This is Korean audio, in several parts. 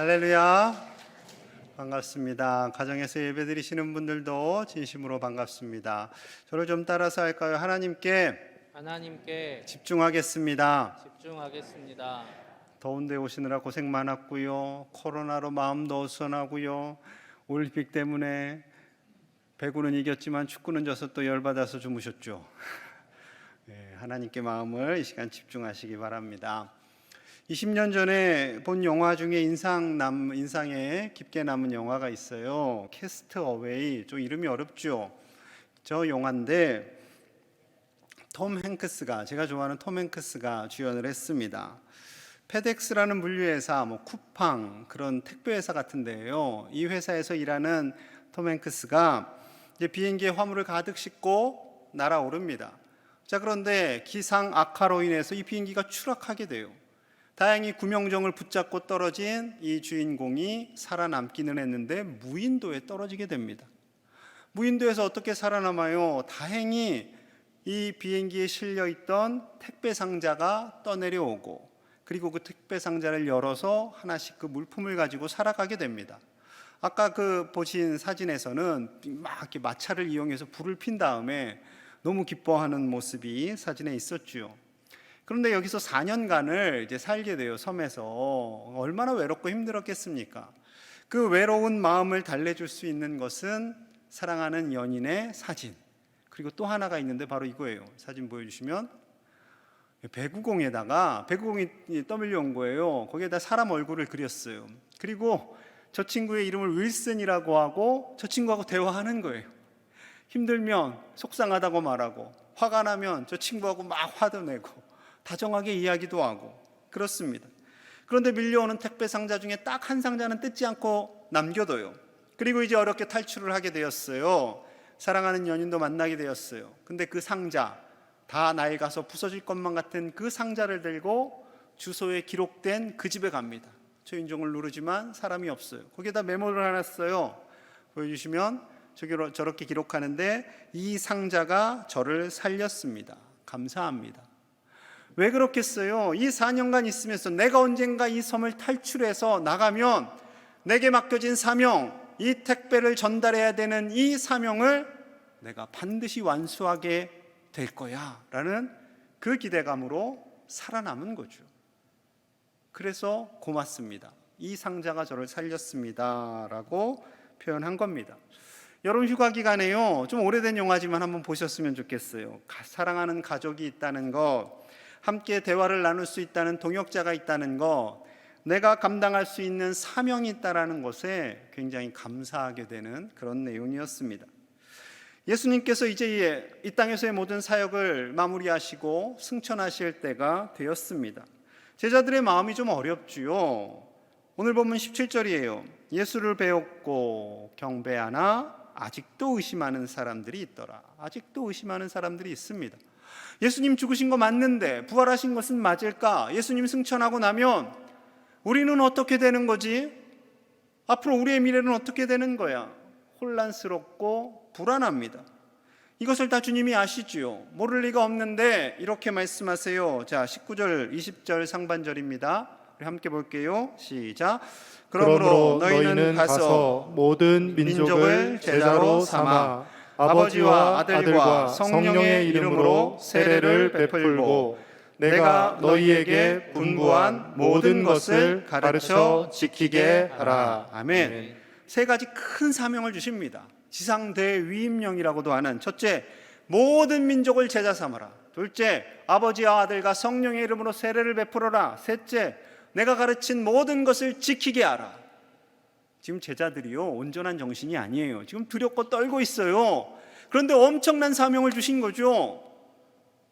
할렐루야. 반갑습니다. 가정에서 예배드리시는 분들도 진심으로 반갑습니다. 저를 좀 따라서 할까요? 하나님께 집중하겠습니다. 더운데 오시느라 고생 많았고요. 코로나로 마음도 어수선하고요. 올림픽 때문에 배구는 이겼지만 축구는 져서 또 열받아서 주무셨죠. 네, 하나님께 마음을 이 시간 집중하시기 바랍니다. 20년 전에 본 영화 중에 인상에 깊게 남은 영화가 있어요. 캐스트 어웨이. 좀 이름이 어렵죠. 저 영화인데 제가 좋아하는 톰 행크스가 주연을 했습니다. 페덱스라는 분류회사, 쿠팡 그런 택배회사 같은데요. 이 회사에서 일하는 톰 행크스가 이제 비행기에 화물을 가득 싣고 날아오릅니다. 자, 그런데 기상 악화로 인해서 이 비행기가 추락하게 돼요. 다행히 구명정을 붙잡고 떨어진 이 주인공이 살아남기는 했는데 무인도에 떨어지게 됩니다. 무인도에서 어떻게 살아남아요? 다행히 이 비행기에 실려있던 택배 상자가 떠내려오고, 그리고 그 택배 상자를 열어서 하나씩 그 물품을 가지고 살아가게 됩니다. 아까 보신 사진에서는 막 이렇게 마차를 이용해서 불을 핀 다음에 너무 기뻐하는 모습이 사진에 있었죠. 그런데 여기서 4년간을 이제 살게 돼요. 섬에서. 얼마나 외롭고 힘들었겠습니까? 그 외로운 마음을 달래줄 수 있는 것은 사랑하는 연인의 사진, 그리고 또 하나가 있는데 바로 이거예요. 사진 보여주시면, 배구공이 떠밀려온 거예요. 거기에다 사람 얼굴을 그렸어요. 그리고 저 친구의 이름을 윌슨이라고 하고 저 친구하고 대화하는 거예요. 힘들면 속상하다고 말하고, 화가 나면 저 친구하고 막 화도 내고 다정하게 이야기도 하고 그렇습니다. 그런데 밀려오는 택배 상자 중에 딱 한 상자는 뜯지 않고 남겨둬요. 그리고 이제 어렵게 탈출을 하게 되었어요. 사랑하는 연인도 만나게 되었어요. 근데 그 상자, 다 낡아서 부서질 것만 같은 그 상자를 들고 주소에 기록된 그 집에 갑니다. 초인종을 누르지만 사람이 없어요. 거기에다 메모를 하나 써요. 보여주시면 저렇게 기록하는데, 이 상자가 저를 살렸습니다. 감사합니다. 왜 그렇겠어요? 이 4년간 있으면서 내가 언젠가 이 섬을 탈출해서 나가면 내게 맡겨진 사명, 이 택배를 전달해야 되는 이 사명을 내가 반드시 완수하게 될 거야 라는 그 기대감으로 살아남은 거죠. 그래서 고맙습니다. 이 상자가 저를 살렸습니다 라고 표현한 겁니다. 여름 휴가 기간에요, 좀 오래된 영화지만 한번 보셨으면 좋겠어요. 사랑하는 가족이 있다는 것, 함께 대화를 나눌 수 있다는 동역자가 있다는 것, 내가 감당할 수 있는 사명이 있다는 것에 굉장히 감사하게 되는 그런 내용이었습니다. 예수님께서 이제 이 땅에서의 모든 사역을 마무리하시고 승천하실 때가 되었습니다. 제자들의 마음이 좀 어렵지요. 오늘 본문 17절이에요. 예수를 배웠고 경배하나 아직도 의심하는 사람들이 있더라. 아직도 의심하는 사람들이 있습니다. 예수님 죽으신 거 맞는데 부활하신 것은 맞을까? 예수님 승천하고 나면 우리는 어떻게 되는 거지? 앞으로 우리의 미래는 어떻게 되는 거야? 혼란스럽고 불안합니다. 이것을 다 주님이 아시지요. 모를 리가 없는데 이렇게 말씀하세요. 자, 19절 20절 상반절입니다. 우리 함께 볼게요. 시작. 그러므로 너희는 가서 모든 민족을 제자로 삼아 아버지와 아들과 성령의 이름으로 세례를 베풀고 내가 너희에게 분부한 모든 것을 가르쳐 지키게 하라. 아멘. 세 가지 큰 사명을 주십니다. 지상대위임령이라고도 하는, 첫째, 모든 민족을 제자 삼아라. 둘째, 아버지와 아들과 성령의 이름으로 세례를 베풀어라. 셋째, 내가 가르친 모든 것을 지키게 하라. 지금 제자들이요, 온전한 정신이 아니에요. 지금 두렵고 떨고 있어요. 그런데 엄청난 사명을 주신 거죠.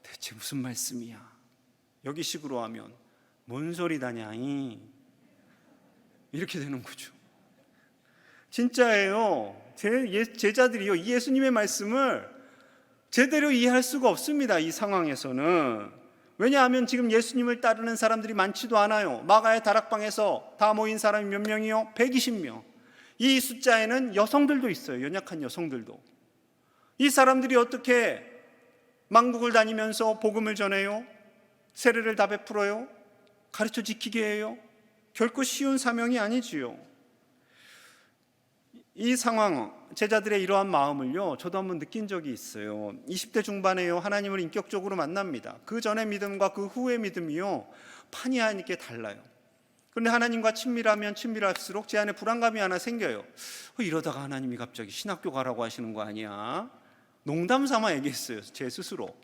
대체 무슨 말씀이야? 여기 식으로 하면 뭔 소리다냐이, 이렇게 되는 거죠. 진짜예요. 제자들이요, 이 예수님의 말씀을 제대로 이해할 수가 없습니다. 이 상황에서는. 왜냐하면 지금 예수님을 따르는 사람들이 많지도 않아요. 마가의 다락방에서 다 모인 사람이 몇 명이요? 120명. 이 숫자에는 여성들도 있어요. 연약한 여성들도. 이 사람들이 어떻게 만국을 다니면서 복음을 전해요? 세례를 다 베풀어요? 가르쳐 지키게 해요? 결코 쉬운 사명이 아니지요. 이 상황, 제자들의 이러한 마음을요, 저도 한번 느낀 적이 있어요. 20대 중반에요, 하나님을 인격적으로 만납니다. 그 전의 믿음과 그 후의 믿음이요, 판이 아니게 달라요. 그런데 하나님과 친밀하면 친밀할수록 제 안에 불안감이 하나 생겨요. 이러다가 하나님이 갑자기 신학교 가라고 하시는 거 아니야? 농담 삼아 얘기했어요, 제 스스로.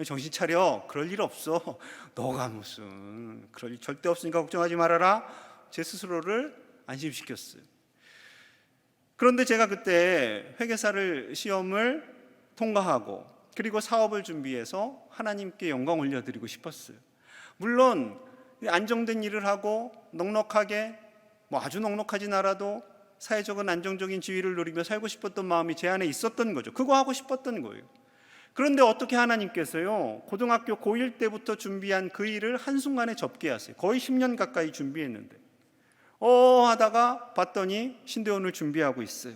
정신 차려, 그럴 일 없어. 너가 무슨, 그럴 일 절대 없으니까 걱정하지 말아라. 제 스스로를 안심시켰어요. 그런데 제가 그때 회계사를 시험을 통과하고 그리고 사업을 준비해서 하나님께 영광 올려드리고 싶었어요. 물론 안정된 일을 하고 넉넉하게, 아주 넉넉하진 않아도 사회적인 안정적인 지위를 누리며 살고 싶었던 마음이 제 안에 있었던 거죠. 그거 하고 싶었던 거예요. 그런데 어떻게 하나님께서요, 고등학교 고1 때부터 준비한 그 일을 한순간에 접게 하세요. 거의 10년 가까이 준비했는데 하다가 봤더니 신대원을 준비하고 있어요.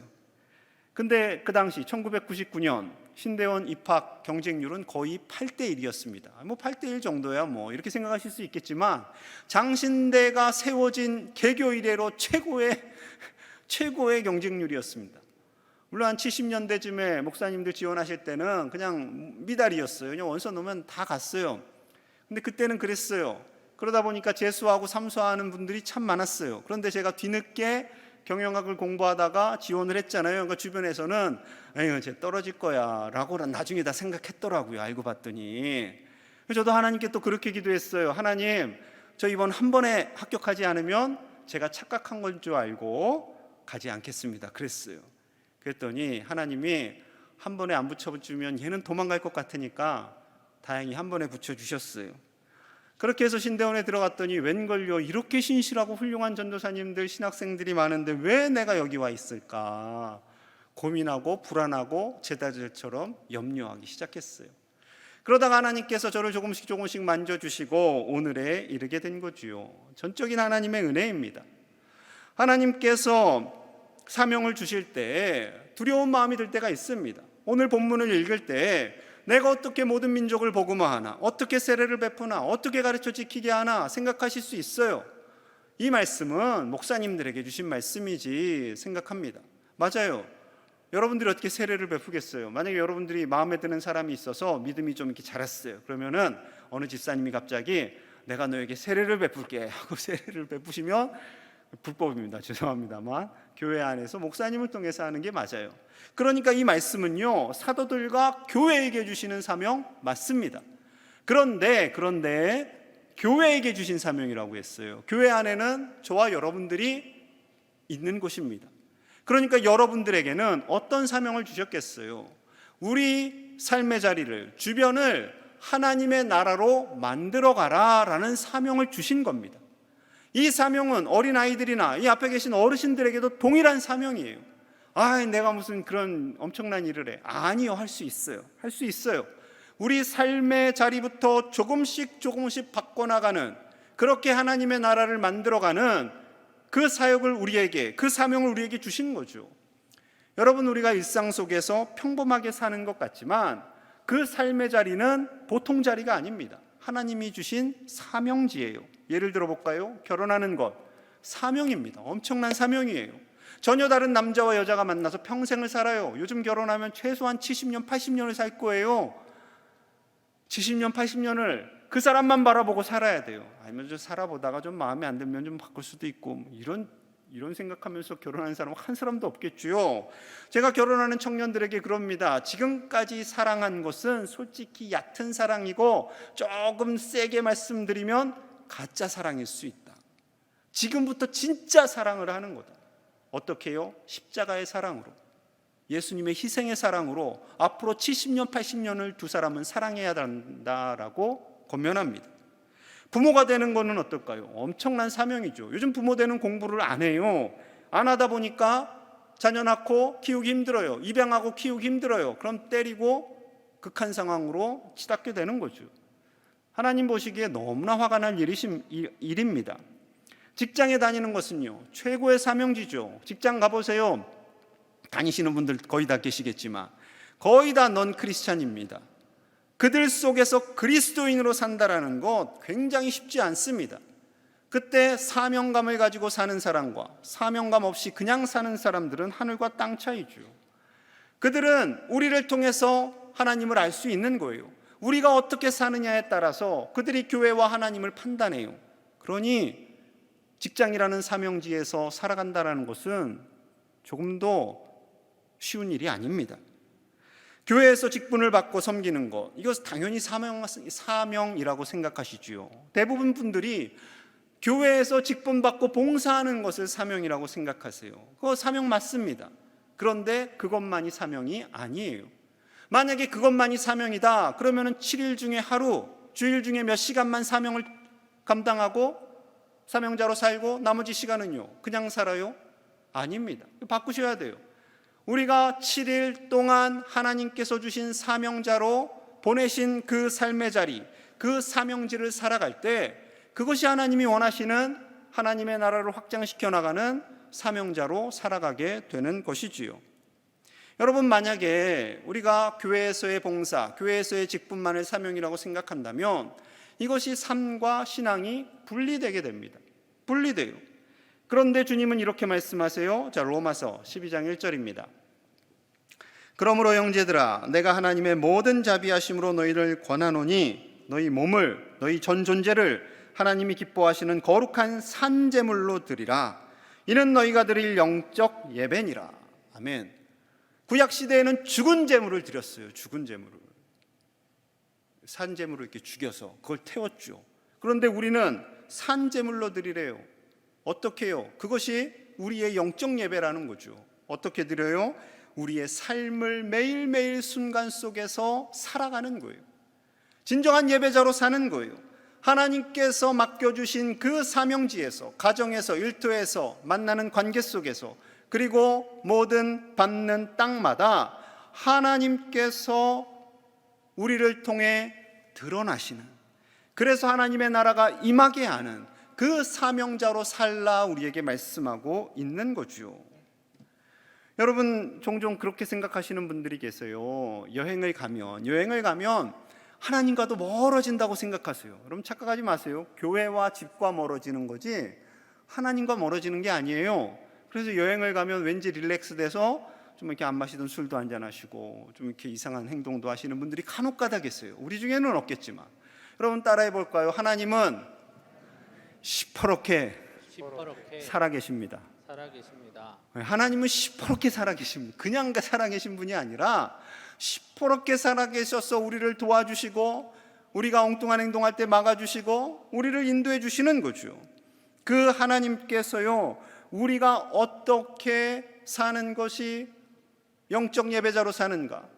근데 그 당시 1999년 신대원 입학 경쟁률은 거의 8대1이었습니다. 8대1 정도야 이렇게 생각하실 수 있겠지만, 장신대가 세워진 개교 이래로 최고의 경쟁률이었습니다. 물론 한 70년대쯤에 목사님들 지원하실 때는 그냥 미달이었어요. 그냥 원서 넣으면 다 갔어요. 근데 그때는 그랬어요. 그러다 보니까 재수하고 삼수하는 분들이 참 많았어요. 그런데 제가 뒤늦게 경영학을 공부하다가 지원을 했잖아요. 그러니까 주변에서는 에휴, 쟤 떨어질 거야 라고 나중에 다 생각했더라고요. 알고 봤더니. 저도 하나님께 또 그렇게 기도했어요. 하나님, 저 이번 한 번에 합격하지 않으면 제가 착각한 건 줄 알고 가지 않겠습니다. 그랬어요. 그랬더니 하나님이 한 번에 안 붙여주면 얘는 도망갈 것 같으니까 다행히 한 번에 붙여주셨어요. 그렇게 해서 신대원에 들어갔더니 웬걸요, 이렇게 신실하고 훌륭한 전도사님들, 신학생들이 많은데 왜 내가 여기 와 있을까 고민하고 불안하고 제자들처럼 염려하기 시작했어요. 그러다가 하나님께서 저를 조금씩 만져주시고 오늘에 이르게 된 거지요. 전적인 하나님의 은혜입니다. 하나님께서 사명을 주실 때 두려운 마음이 들 때가 있습니다. 오늘 본문을 읽을 때 내가 어떻게 모든 민족을 복음화하나, 어떻게 세례를 베푸나, 어떻게 가르쳐 지키게 하나 생각하실 수 있어요. 이 말씀은 목사님들에게 주신 말씀이지 생각합니다. 맞아요. 여러분들이 어떻게 세례를 베푸겠어요? 만약에 여러분들이 마음에 드는 사람이 있어서 믿음이 좀 이렇게 자랐어요. 그러면은 어느 집사님이 갑자기 내가 너에게 세례를 베풀게 하고 세례를 베푸시면 불법입니다. 죄송합니다만 교회 안에서 목사님을 통해서 하는 게 맞아요. 그러니까 이 말씀은요, 사도들과 교회에게 주시는 사명 맞습니다. 그런데 교회에게 주신 사명이라고 했어요. 교회 안에는 저와 여러분들이 있는 곳입니다. 그러니까 여러분들에게는 어떤 사명을 주셨겠어요? 우리 삶의 자리를, 주변을 하나님의 나라로 만들어가라라는 사명을 주신 겁니다. 이 사명은 어린아이들이나 이 앞에 계신 어르신들에게도 동일한 사명이에요. 내가 무슨 그런 엄청난 일을 해. 아니요, 할 수 있어요. 할 수 있어요. 우리 삶의 자리부터 조금씩 바꿔나가는, 그렇게 하나님의 나라를 만들어가는 그 사역을 우리에게, 그 사명을 우리에게 주신 거죠. 여러분, 우리가 일상 속에서 평범하게 사는 것 같지만 그 삶의 자리는 보통 자리가 아닙니다. 하나님이 주신 사명지예요. 예를 들어 볼까요? 결혼하는 것, 사명입니다. 엄청난 사명이에요. 전혀 다른 남자와 여자가 만나서 평생을 살아요. 요즘 결혼하면 최소한 70년, 80년을 살 거예요. 70년, 80년을 그 사람만 바라보고 살아야 돼요. 아니면 좀 살아보다가 좀 마음에 안 들면 좀 바꿀 수도 있고, 이런 생각하면서 결혼하는 사람은 한 사람도 없겠죠. 제가 결혼하는 청년들에게 그럽니다. 지금까지 사랑한 것은 솔직히 얕은 사랑이고 조금 세게 말씀드리면 가짜 사랑일 수 있다. 지금부터 진짜 사랑을 하는 거다. 어떻게 해요? 십자가의 사랑으로, 예수님의 희생의 사랑으로 앞으로 70년, 80년을 두 사람은 사랑해야 한다라고 권면합니다. 부모가 되는 거는 어떨까요? 엄청난 사명이죠. 요즘 부모 되는 공부를 안 해요. 안 하다 보니까 자녀 낳고 키우기 힘들어요. 입양하고 키우기 힘들어요. 그럼 때리고 극한 상황으로 치닫게 되는 거죠. 하나님 보시기에 너무나 화가 날 일입니다. 직장에 다니는 것은요, 최고의 사명지죠. 직장 가보세요. 다니시는 분들 거의 다 계시겠지만 거의 다 넌 크리스찬입니다. 그들 속에서 그리스도인으로 산다라는 것 굉장히 쉽지 않습니다. 그때 사명감을 가지고 사는 사람과 사명감 없이 그냥 사는 사람들은 하늘과 땅 차이죠. 그들은 우리를 통해서 하나님을 알 수 있는 거예요. 우리가 어떻게 사느냐에 따라서 그들이 교회와 하나님을 판단해요. 그러니 직장이라는 사명지에서 살아간다는 것은 조금도 쉬운 일이 아닙니다. 교회에서 직분을 받고 섬기는 것, 이것 당연히 사명이라고 생각하시지요. 대부분 분들이 교회에서 직분 받고 봉사하는 것을 사명이라고 생각하세요. 그거 사명 맞습니다. 그런데 그것만이 사명이 아니에요. 만약에 그것만이 사명이다 그러면 7일 중에 하루, 주일 중에 몇 시간만 사명을 감당하고 사명자로 살고 나머지 시간은요 그냥 살아요? 아닙니다. 바꾸셔야 돼요. 우리가 7일 동안 하나님께서 주신 사명자로 보내신 그 삶의 자리, 그 사명지를 살아갈 때 그것이 하나님이 원하시는 하나님의 나라를 확장시켜 나가는 사명자로 살아가게 되는 것이지요. 여러분, 만약에 우리가 교회에서의 봉사, 교회에서의 직분만을 사명이라고 생각한다면 이것이 삶과 신앙이 분리되게 됩니다. 분리돼요. 그런데 주님은 이렇게 말씀하세요. 자, 로마서 12장 1절입니다. 그러므로 형제들아, 내가 하나님의 모든 자비하심으로 너희를 권하노니 너희 몸을, 너희 전 존재를 하나님이 기뻐하시는 거룩한 산제물로 드리라. 이는 너희가 드릴 영적 예배니라. 아멘. 구약시대에는 죽은 제물을 드렸어요. 죽은 제물을, 산제물을 이렇게 죽여서 그걸 태웠죠. 그런데 우리는 산제물로 드리래요. 어떻게 해요? 그것이 우리의 영적 예배라는 거죠. 어떻게 드려요? 우리의 삶을 매일매일 순간 속에서 살아가는 거예요. 진정한 예배자로 사는 거예요. 하나님께서 맡겨주신 그 사명지에서, 가정에서, 일터에서, 만나는 관계 속에서, 그리고 모든 받는 땅마다 하나님께서 우리를 통해 드러나시는, 그래서 하나님의 나라가 임하게 하는 그 사명자로 살라 우리에게 말씀하고 있는 거죠. 여러분, 종종 그렇게 생각하시는 분들이 계세요. 여행을 가면 하나님과도 멀어진다고 생각하세요. 여러분, 착각하지 마세요. 교회와 집과 멀어지는 거지 하나님과 멀어지는 게 아니에요. 그래서 여행을 가면 왠지 릴렉스 돼서 좀 이렇게 안 마시던 술도 한잔 하시고 좀 이렇게 이상한 행동도 하시는 분들이 간혹가다 계세요. 우리 중에는 없겠지만. 여러분, 따라해 볼까요? 하나님은 시퍼렇게 살아계십니다. 하나님은 시퍼렇게 살아계십니다. 그냥 살아계신 분이 아니라 시퍼렇게 살아계셔서 우리를 도와주시고, 우리가 엉뚱한 행동할 때 막아주시고 우리를 인도해 주시는 거죠. 그 하나님께서요, 우리가 어떻게 사는 것이 영적 예배자로 사는가,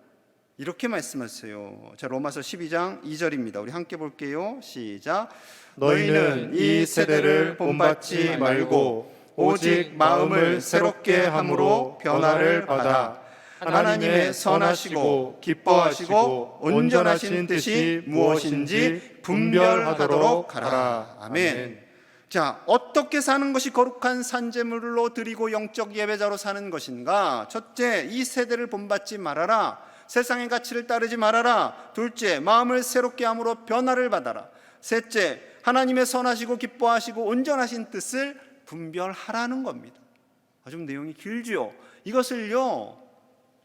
이렇게 말씀하세요. 자, 로마서 12장 2절입니다. 우리 함께 볼게요. 시작. 너희는 이 세대를 본받지 말고 오직 마음을 새롭게 함으로 변화를 받아 하나님의 선하시고 기뻐하시고 온전하신 뜻이 무엇인지 분별하도록 하라. 아멘. 자, 어떻게 사는 것이 거룩한 산제물로 드리고 영적 예배자로 사는 것인가? 첫째, 이 세대를 본받지 말아라. 세상의 가치를 따르지 말아라. 둘째, 마음을 새롭게 함으로 변화를 받아라. 셋째, 하나님의 선하시고 기뻐하시고 온전하신 뜻을 분별하라는 겁니다. 좀 내용이 길죠. 이것을요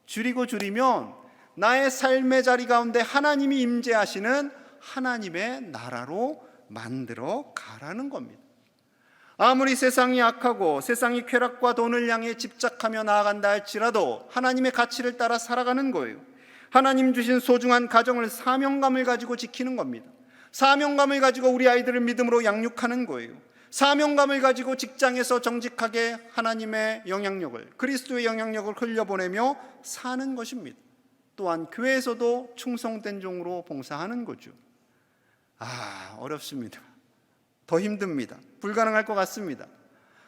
줄이면 나의 삶의 자리 가운데 하나님이 임재하시는 하나님의 나라로 만들어 가라는 겁니다. 아무리 세상이 악하고 세상이 쾌락과 돈을 향해 집착하며 나아간다 할지라도 하나님의 가치를 따라 살아가는 거예요. 하나님 주신 소중한 가정을 사명감을 가지고 지키는 겁니다. 사명감을 가지고 우리 아이들을 믿음으로 양육하는 거예요. 사명감을 가지고 직장에서 정직하게 하나님의 영향력을, 그리스도의 영향력을 흘려보내며 사는 것입니다. 또한 교회에서도 충성된 종으로 봉사하는 거죠. 어렵습니다. 더 힘듭니다. 불가능할 것 같습니다.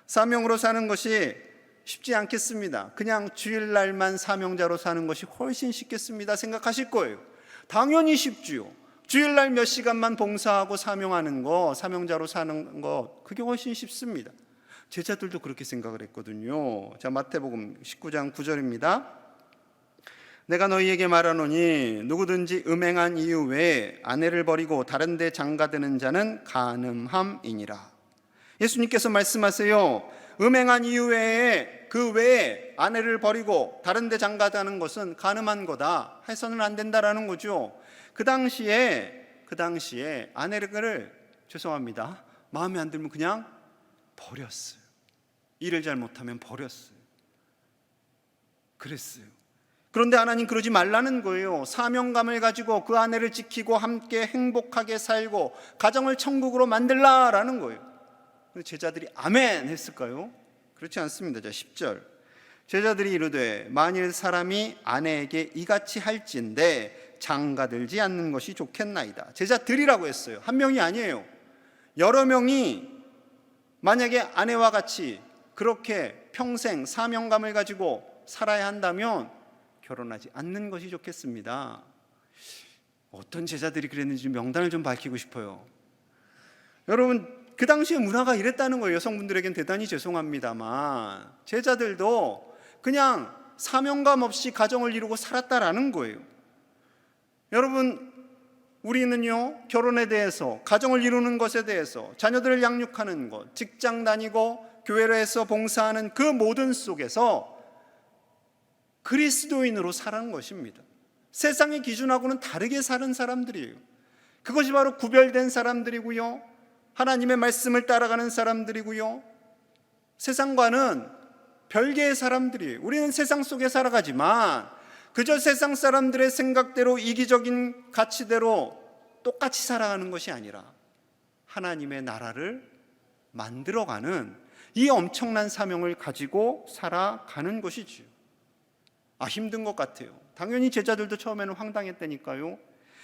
사명으로 사는 것이 쉽지 않겠습니다. 그냥 주일날만 사명자로 사는 것이 훨씬 쉽겠습니다 생각하실 거예요. 당연히 쉽지요. 주일날 몇 시간만 봉사하고 사명하는 거, 사명자로 사는 거, 그게 훨씬 쉽습니다. 제자들도 그렇게 생각을 했거든요. 자, 마태복음 19장 9절입니다. 내가 너희에게 말하노니 누구든지 음행한 이유 외에 아내를 버리고 다른 데 장가드는 자는 간음함이니라. 예수님께서 말씀하세요. 음행한 이후에 그 외에 아내를 버리고 다른 데 장가가는 것은 간음한 거다 해서는 안 된다라는 거죠. 그 당시에 아내를 죄송합니다, 마음에 안 들면 그냥 버렸어요. 일을 잘못하면 버렸어요. 그랬어요. 그런데 하나님 그러지 말라는 거예요. 사명감을 가지고 그 아내를 지키고 함께 행복하게 살고 가정을 천국으로 만들라라는 거예요. 제자들이 아멘 했을까요? 그렇지 않습니다. 자, 10절. 제자들이 이르되 만일 사람이 아내에게 이같이 할진대 장가들지 않는 것이 좋겠나이다. 제자들이라고 했어요. 한 명이 아니에요. 여러 명이 만약에 아내와 같이 그렇게 평생 사명감을 가지고 살아야 한다면 결혼하지 않는 것이 좋겠습니다. 어떤 제자들이 그랬는지 명단을 좀 밝히고 싶어요. 여러분, 그 당시의 문화가 이랬다는 거예요. 여성분들에겐 대단히 죄송합니다만 제자들도 그냥 사명감 없이 가정을 이루고 살았다라는 거예요. 여러분, 우리는요, 결혼에 대해서, 가정을 이루는 것에 대해서, 자녀들을 양육하는 것, 직장 다니고 교회에서 봉사하는 그 모든 속에서 그리스도인으로 살아가는 것입니다. 세상의 기준하고는 다르게 사는 사람들이에요. 그것이 바로 구별된 사람들이고요, 하나님의 말씀을 따라가는 사람들이고요, 세상과는 별개의 사람들이에요. 우리는 세상 속에 살아가지만 그저 세상 사람들의 생각대로 이기적인 가치대로 똑같이 살아가는 것이 아니라 하나님의 나라를 만들어가는 이 엄청난 사명을 가지고 살아가는 것이지요. 힘든 것 같아요. 당연히 제자들도 처음에는 황당했다니까요.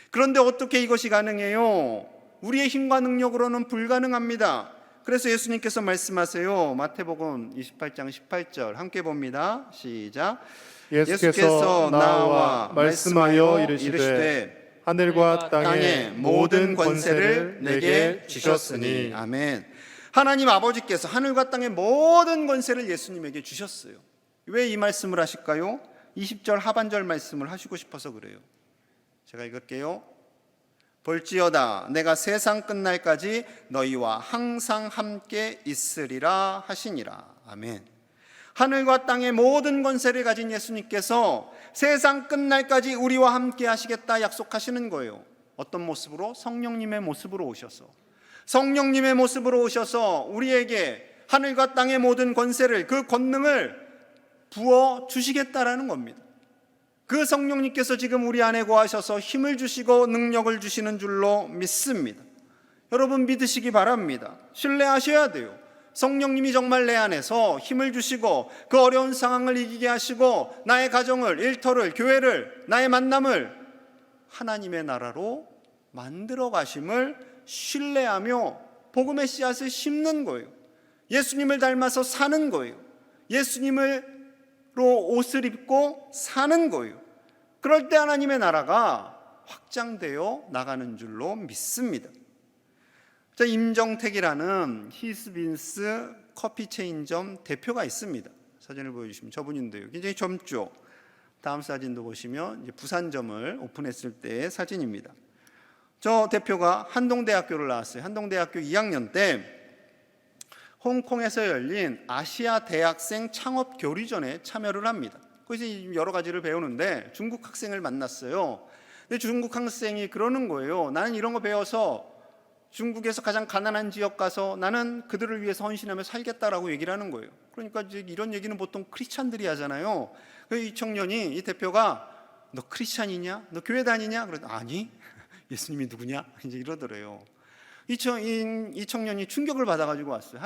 그런데 어떻게 이것이 가능해요? 우리의 힘과 능력으로는 불가능합니다. 그래서 예수님께서 말씀하세요. 마태복음 28장 18절 함께 봅니다. 시작. 예수께서 나와 말씀하여 이르시되 하늘과 땅의 모든 권세를 내게 주셨으니. 아멘. 하나님 아버지께서 하늘과 땅의 모든 권세를 예수님에게 주셨어요. 왜 이 말씀을 하실까요? 20절 하반절 말씀을 하시고 싶어서 그래요. 제가 읽을게요. 볼지어다 내가 세상 끝날까지 너희와 항상 함께 있으리라 하시니라. 아멘. 하늘과 땅의 모든 권세를 가진 예수님께서 세상 끝날까지 우리와 함께 하시겠다 약속하시는 거예요. 어떤 모습으로? 성령님의 모습으로 오셔서, 성령님의 모습으로 오셔서 우리에게 하늘과 땅의 모든 권세를, 그 권능을 부어 주시겠다라는 겁니다. 그 성령님께서 지금 우리 안에 거하셔서 힘을 주시고 능력을 주시는 줄로 믿습니다. 여러분 믿으시기 바랍니다. 신뢰하셔야 돼요. 성령님이 정말 내 안에서 힘을 주시고 그 어려운 상황을 이기게 하시고 나의 가정을, 일터를, 교회를, 나의 만남을 하나님의 나라로 만들어 가심을 신뢰하며 복음의 씨앗을 심는 거예요. 예수님을 닮아서 사는 거예요. 예수님을 옷을 입고 사는 거예요. 그럴 때 하나님의 나라가 확장되어 나가는 줄로 믿습니다. 자, 임정택이라는 히스빈스 커피 체인점 대표가 있습니다. 사진을 보여주시면 저분인데요. 굉장히 젊죠. 다음 사진도 보시면 이제 부산점을 오픈했을 때의 사진입니다. 저 대표가 한동대학교를 나왔어요. 한동대학교 2학년 때 홍콩에서 열린 아시아 대학생 창업 교류전에 참여를 합니다. 거기서 여러 가지를 배우는데 중국 학생을 만났어요. 근데 중국 학생이 그러는 거예요. 나는 이런 거 배워서 중국에서 가장 가난한 지역 가서 나는 그들을 위해서 헌신하며 살겠다라고 얘기를 하는 거예요. 그러니까 이제 이런 얘기는 보통 크리스찬들이 하잖아요. 이 청년이, 이 대표가 너 크리스찬이냐? 너 교회 다니냐? 그랬더니 아니, 예수님이 누구냐? 이제 이러더래요. 이 청년이 충격을 받아가지고 왔어요.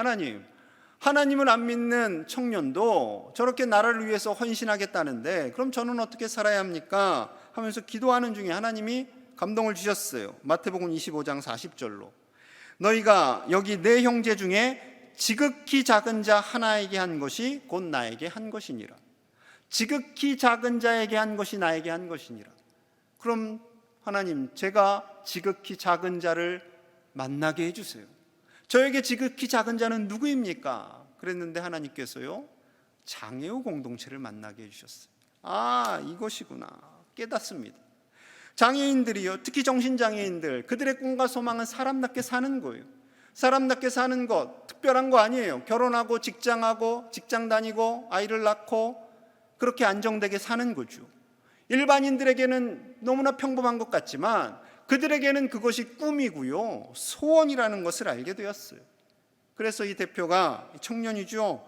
하나님을 안 믿는 청년도 저렇게 나라를 위해서 헌신하겠다는데 그럼 저는 어떻게 살아야 합니까? 하면서 기도하는 중에 하나님이 감동을 주셨어요. 마태복음 25장 40절로 너희가 여기 내 형제 중에 지극히 작은 자 하나에게 한 것이 곧 나에게 한 것이니라. 지극히 작은 자에게 한 것이 나에게 한 것이니라. 그럼 하나님, 제가 지극히 작은 자를 만나게 해주세요. 저에게 지극히 작은 자는 누구입니까? 그랬는데 하나님께서요, 장애우 공동체를 만나게 해주셨어요. 이것이구나 깨닫습니다. 장애인들이요, 특히 정신장애인들, 그들의 꿈과 소망은 사람답게 사는 거예요. 사람답게 사는 것 특별한 거 아니에요. 결혼하고 직장하고 직장 다니고 아이를 낳고 그렇게 안정되게 사는 거죠. 일반인들에게는 너무나 평범한 것 같지만 그들에게는 그것이 꿈이고요, 소원이라는 것을 알게 되었어요. 그래서 이 대표가 청년이죠,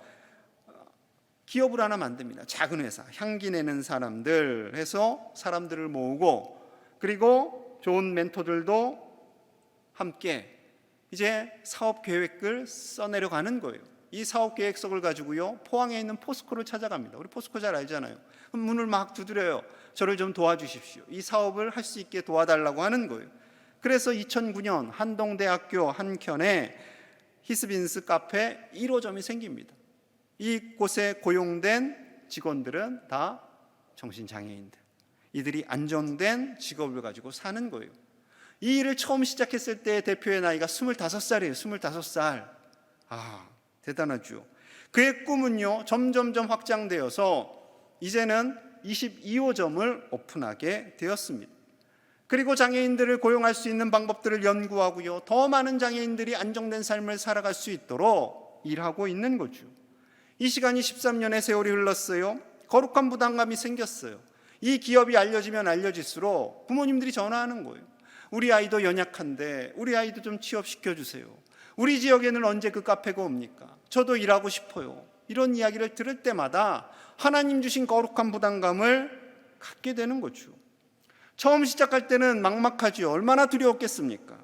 기업을 하나 만듭니다. 작은 회사, 향기 내는 사람들 해서 사람들을 모으고, 그리고 좋은 멘토들도 함께 이제 사업 계획을 써내려가는 거예요. 이 사업 계획서를 가지고요, 포항에 있는 포스코를 찾아갑니다. 우리 포스코 잘 알잖아요. 문을 막 두드려요. 저를 좀 도와주십시오. 이 사업을 할 수 있게 도와달라고 하는 거예요. 그래서 2009년 한동대학교 한켠에 히스빈스 카페 1호점이 생깁니다. 이곳에 고용된 직원들은 다 정신장애인들, 이들이 안정된 직업을 가지고 사는 거예요. 이 일을 처음 시작했을 때 대표의 나이가 25살이에요. 25살. 대단하죠. 그의 꿈은요, 점점점 확장되어서 이제는 22호점을 오픈하게 되었습니다. 그리고 장애인들을 고용할 수 있는 방법들을 연구하고요, 더 많은 장애인들이 안정된 삶을 살아갈 수 있도록 일하고 있는 거죠. 이 시간이 13년의 세월이 흘렀어요. 거룩한 부담감이 생겼어요. 이 기업이 알려지면 알려질수록 부모님들이 전화하는 거예요. 우리 아이도 연약한데 우리 아이도 좀 취업시켜주세요. 우리 지역에는 언제 그 카페가 옵니까? 저도 일하고 싶어요. 이런 이야기를 들을 때마다 하나님 주신 거룩한 부담감을 갖게 되는 거죠. 처음 시작할 때는 막막하죠. 얼마나 두려웠겠습니까?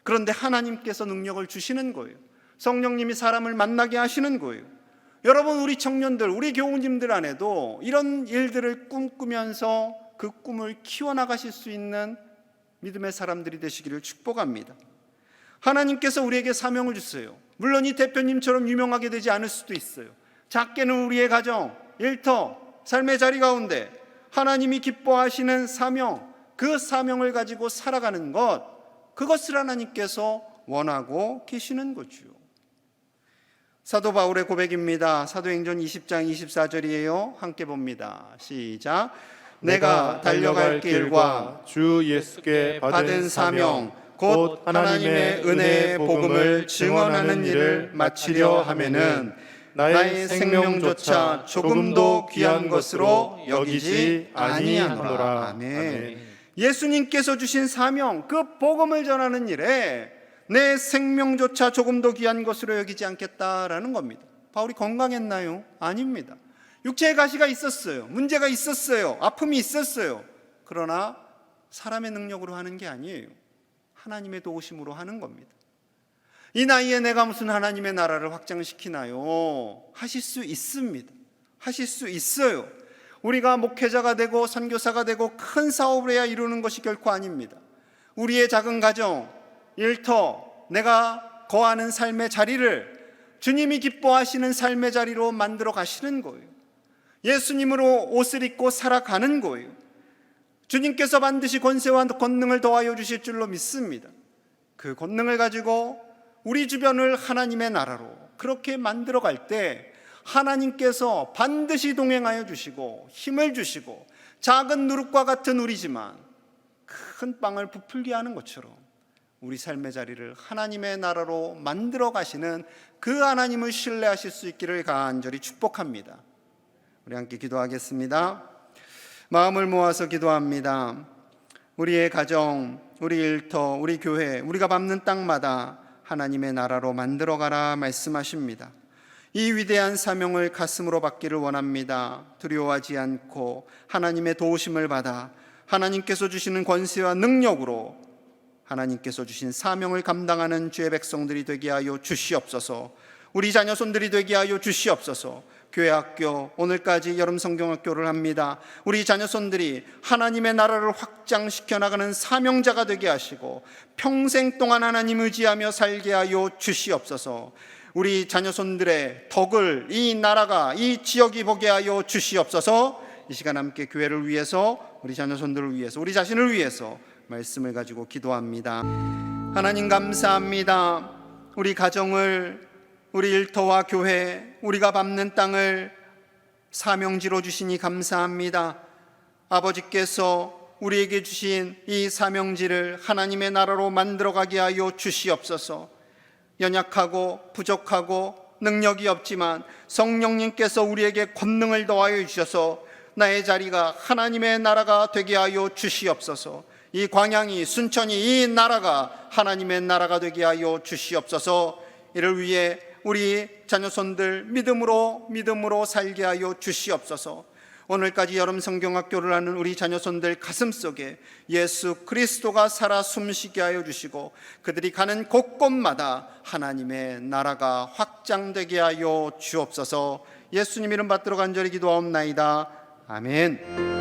그런데 하나님께서 능력을 주시는 거예요. 성령님이 사람을 만나게 하시는 거예요. 여러분, 우리 청년들, 우리 교우님들 안에도 이런 일들을 꿈꾸면서 그 꿈을 키워나가실 수 있는 믿음의 사람들이 되시기를 축복합니다. 하나님께서 우리에게 사명을 주세요. 물론 이 대표님처럼 유명하게 되지 않을 수도 있어요. 작게는 우리의 가정, 일터, 삶의 자리 가운데 하나님이 기뻐하시는 사명, 그 사명을 가지고 살아가는 것, 그것을 하나님께서 원하고 계시는 거죠. 사도 바울의 고백입니다. 사도행전 20장 24절이에요. 함께 봅니다. 시작. 내가 달려갈 길과 주 예수께 받은 사명 곧 하나님의 은혜의 복음을 증언하는 일을 마치려 하면은 나의 생명조차 조금도 귀한 것으로 여기지 아니하노라. 아멘. 예수님께서 주신 사명, 그 복음을 전하는 일에 내 생명조차 조금도 귀한 것으로 여기지 않겠다라는 겁니다. 바울이 건강했나요? 아닙니다. 육체의 가시가 있었어요. 문제가 있었어요. 아픔이 있었어요. 그러나 사람의 능력으로 하는 게 아니에요. 하나님의 도우심으로 하는 겁니다. 이 나이에 내가 무슨 하나님의 나라를 확장시키나요? 하실 수 있습니다. 하실 수 있어요. 우리가 목회자가 되고 선교사가 되고 큰 사업을 해야 이루는 것이 결코 아닙니다. 우리의 작은 가정, 일터, 내가 거하는 삶의 자리를 주님이 기뻐하시는 삶의 자리로 만들어 가시는 거예요. 예수님으로 옷을 입고 살아가는 거예요. 주님께서 반드시 권세와 권능을 더하여 주실 줄로 믿습니다. 그 권능을 가지고 우리 주변을 하나님의 나라로 그렇게 만들어 갈 때 하나님께서 반드시 동행하여 주시고 힘을 주시고, 작은 누룩과 같은 우리지만 큰 빵을 부풀게 하는 것처럼 우리 삶의 자리를 하나님의 나라로 만들어 가시는 그 하나님을 신뢰하실 수 있기를 간절히 축복합니다. 우리 함께 기도하겠습니다. 마음을 모아서 기도합니다. 우리의 가정, 우리 일터, 우리 교회, 우리가 밟는 땅마다 하나님의 나라로 만들어가라 말씀하십니다. 이 위대한 사명을 가슴으로 받기를 원합니다. 두려워하지 않고 하나님의 도우심을 받아 하나님께서 주시는 권세와 능력으로 하나님께서 주신 사명을 감당하는 주의 백성들이 되게 하여 주시옵소서. 우리 자녀손들이 되게 하여 주시옵소서. 교회 학교, 오늘까지 여름 성경학교를 합니다. 우리 자녀손들이 하나님의 나라를 확장시켜 나가는 사명자가 되게 하시고 평생 동안 하나님 의지하며 살게 하여 주시옵소서. 우리 자녀손들의 덕을 이 나라가, 이 지역이 보게 하여 주시옵소서. 이 시간 함께 교회를 위해서, 우리 자녀손들을 위해서, 우리 자신을 위해서 말씀을 가지고 기도합니다. 하나님 감사합니다. 우리 가정을, 우리 일터와 교회, 우리가 밟는 땅을 사명지로 주시니 감사합니다. 아버지께서 우리에게 주신 이 사명지를 하나님의 나라로 만들어가게 하여 주시옵소서. 연약하고 부족하고 능력이 없지만 성령님께서 우리에게 권능을 더하여 주셔서 나의 자리가 하나님의 나라가 되게 하여 주시옵소서. 이 광양이, 순천이, 이 나라가 하나님의 나라가 되게 하여 주시옵소서. 이를 위해 우리 자녀손들 믿음으로 살게 하여 주시옵소서. 오늘까지 여름 성경학교를 하는 우리 자녀손들 가슴속에 예수 그리스도가 살아 숨쉬게 하여 주시고 그들이 가는 곳곳마다 하나님의 나라가 확장되게 하여 주옵소서. 예수님 이름 받들어 간절히 기도하옵나이다. 아멘.